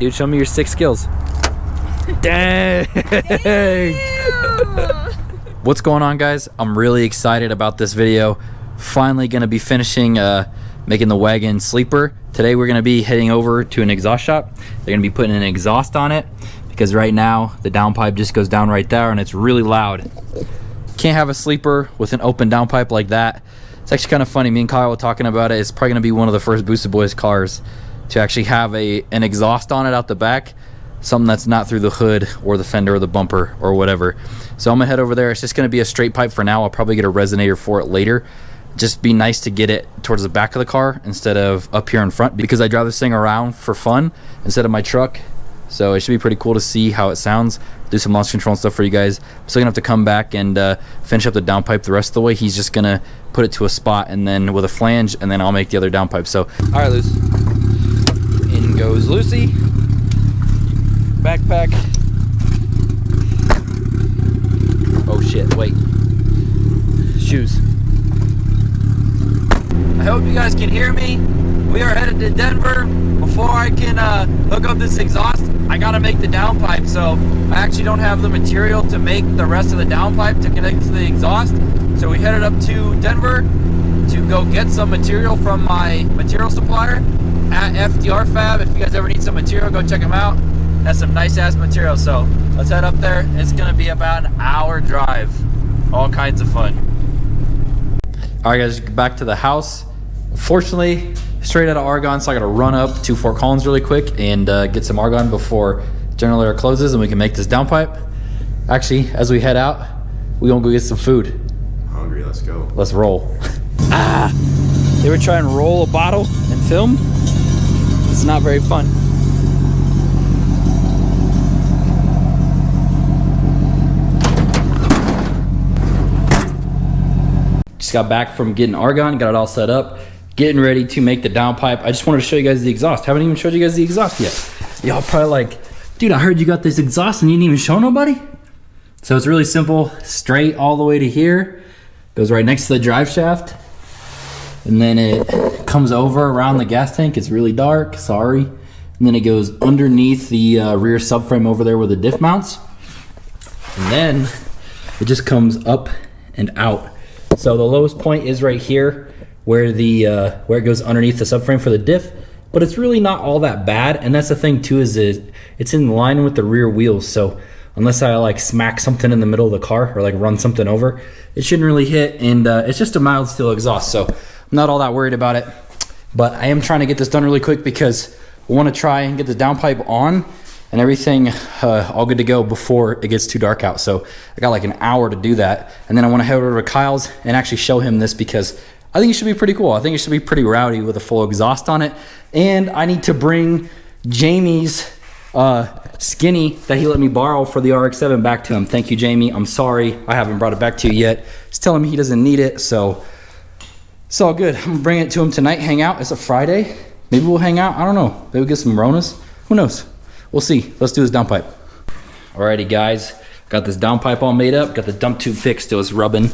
dude. Show me your 6 skills. Dang. What's going on, guys? I'm really excited about this video. Finally gonna be finishing making the wagon sleeper. Today we're gonna be heading over to an exhaust shop. They're gonna be putting an exhaust on it because right now the downpipe just goes down right there and it's really loud. Can't have a sleeper with an open downpipe like that. It's actually kind of funny. Me and Kyle were talking about it. It's probably gonna be one of the first Boosted Boys cars to actually have an exhaust on it out the back. Something that's not through the hood or the fender or the bumper or whatever. So I'm gonna head over there. It's just gonna be a straight pipe for now. I'll probably get a resonator for it later. Just be nice to get it towards the back of the car instead of up here in front, because I drive this thing around for fun instead of my truck. So it should be pretty cool to see how it sounds. Do some launch control and stuff for you guys. I'm still gonna have to come back and finish up the downpipe the rest of the way. He's just gonna put it to a spot and then with a flange, and then I'll make the other downpipe. So, all right, Luce. In goes Lucy. Backpack. Oh shit, wait. Shoes. I hope you guys can hear me. We are headed to Denver. Before I can hook up this exhaust, I gotta make the downpipe. So I actually don't have the material to make the rest of the downpipe to connect to the exhaust. So we headed up to Denver to go get some material from my material supplier at FDR Fab. If you guys ever need some material, go check them out. That's some nice ass material. So let's head up there. It's gonna be about an hour drive. All kinds of fun. All right, guys, back to the house. Fortunately, straight out of Argonne, so I gotta run up to Fort Collins really quick and get some Argonne before General Air closes, and we can make this downpipe. Actually, as we head out, we gonna go get some food. Hungry, let's go. Let's roll. They were trying to roll a bottle and film. It's not very fun. Just got back from getting Argonne, got it all set up, getting ready to make the downpipe. I just wanted to show you guys the exhaust. Haven't even showed you guys the exhaust yet. Y'all probably like, dude, I heard you got this exhaust and you didn't even show nobody? So it's really simple, straight all the way to here. Goes right next to the drive shaft. And then it comes over around the gas tank. It's really dark, sorry. And then it goes underneath the rear subframe over there where the diff mounts. And then it just comes up and out. So the lowest point is right here where it goes underneath the subframe for the diff, but it's really not all that bad. And that's the thing too, is it's in line with the rear wheels. So unless I like smack something in the middle of the car or like run something over, it shouldn't really hit. And it's just a mild steel exhaust, so I'm not all that worried about it. But I am trying to get this done really quick because we want to try and get the downpipe on and everything all good to go before it gets too dark out. So I got like an hour to do that, and then I want to head over to Kyle's and actually show him this because I think it should be pretty cool. I think it should be pretty rowdy with a full exhaust on it. And I need to bring Jamie's Skinny that he let me borrow for the RX-7 back to him. Thank you, Jamie. I'm sorry I haven't brought it back to you yet. He's telling me he doesn't need it, so it's all good. I'm gonna bring it to him tonight, hang out. It's a Friday. Maybe we'll hang out. I don't know. Maybe we'll get some Ronas. Who knows? We'll see. Let's do this downpipe. Alrighty, guys. Got this downpipe all made up. Got the dump tube fixed. It was rubbing.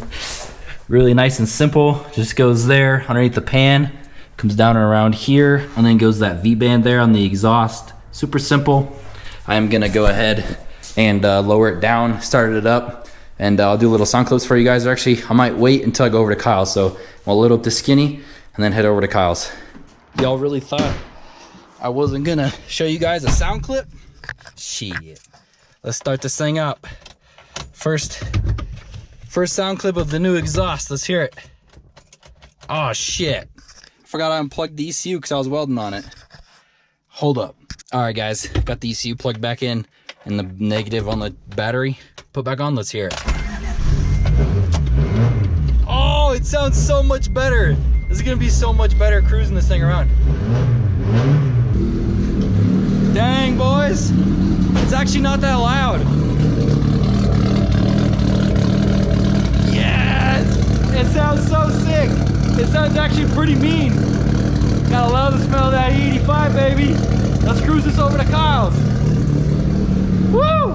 Really nice and simple. Just goes there underneath the pan. Comes down and around here. And then goes that V-band there on the exhaust. Super simple. I am going to go ahead and lower it down. Start it up. And I'll do little sound clips for you guys. Or actually, I might wait until I go over to Kyle's. So I'll load up the Skinny and then head over to Kyle's. Y'all really thought I wasn't gonna show you guys a sound clip? Shit. Let's start this thing up. First sound clip of the new exhaust. Let's hear it. Oh shit. Forgot I unplugged the ECU because I was welding on it. Hold up. Alright guys, got the ECU plugged back in and the negative on the battery put back on. Let's hear it. Oh, it sounds so much better. This is gonna be so much better cruising this thing around. Dang, boys. It's actually not that loud. Yes! It sounds so sick. It sounds actually pretty mean. Gotta love the smell of that E85, baby. Let's cruise this over to Kyle's. Woo!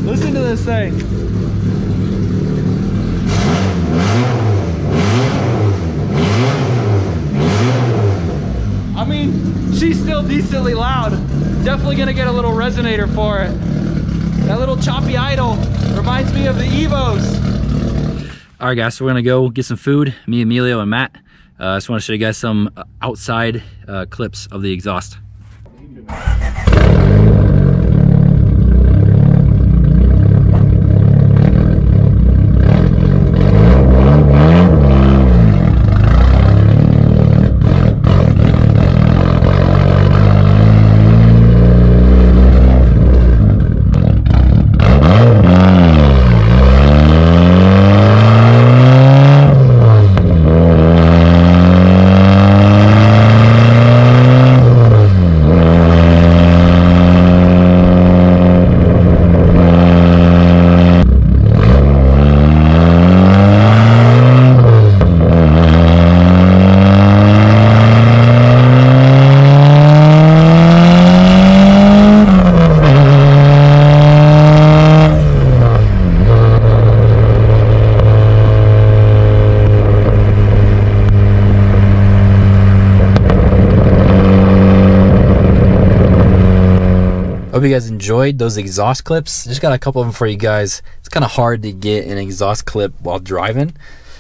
Listen to this thing. I mean, she's still decently loud. Definitely gonna get a little resonator for it. That little choppy idle reminds me of the Evos. All right, guys, so we're gonna go get some food. Me, Emilio, and Matt. I just want to show you guys some outside clips of the exhaust. Hope you guys enjoyed those exhaust clips. Just got a couple of them for you guys. It's kind of hard to get an exhaust clip while driving,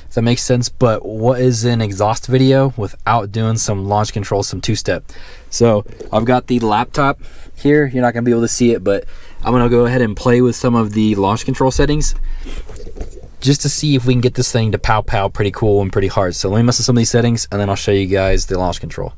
if that makes sense. But what is an exhaust video without doing some launch control, some two-step? So I've got the laptop here. You're not gonna be able to see it, but I'm gonna go ahead and play with some of the launch control settings just to see if we can get this thing to pow pow pretty cool and pretty hard. So let me mess with some of these settings and then I'll show you guys the launch control.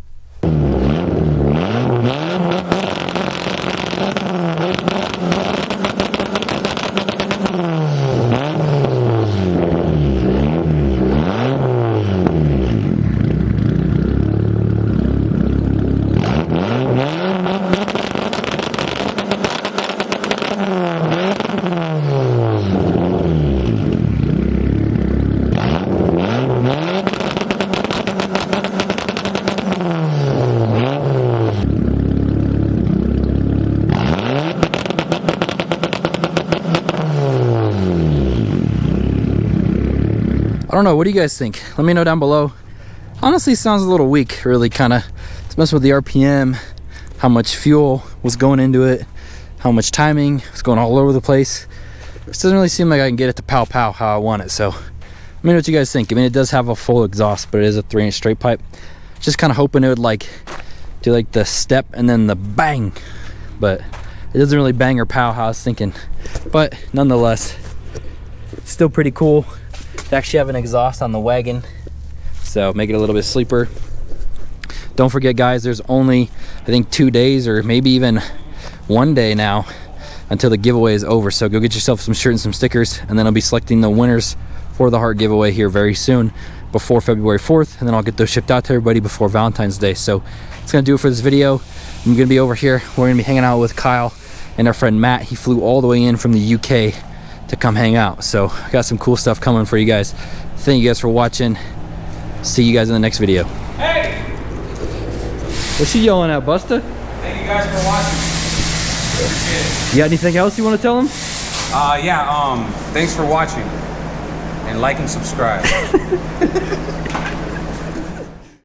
I don't know, what do you guys think? Let me know down below. Honestly, sounds a little weak, really kind of. It's messing with the RPM, how much fuel was going into it, how much timing was going all over the place. This doesn't really seem like I can get it to pow pow how I want it, so let me know what you guys think. I mean, it does have a full exhaust, but it is a 3-inch straight pipe. Just kind of hoping it would like do like the step and then the bang, but it doesn't really bang or pow how I was thinking. But nonetheless, it's still pretty cool to actually have an exhaust on the Wagon, so make it a little bit sleeper. Don't forget, guys, there's only I think 2 days or maybe even 1 day now until the giveaway is over, so go get yourself some shirt and some stickers, and then I'll be selecting the winners for the heart giveaway here very soon before February 4th, and then I'll get those shipped out to everybody before Valentine's Day. So that's gonna do it for this video. I'm gonna be over here, we're gonna be hanging out with Kyle and our friend Matt. He flew all the way in from the UK to come hang out, so I got some cool stuff coming for you guys. Thank you guys for watching. See you guys in the next video. Hey! What's she yelling at, Busta? Thank you guys for watching. Appreciate it. You got anything else you want to tell them? Thanks for watching and like and subscribe.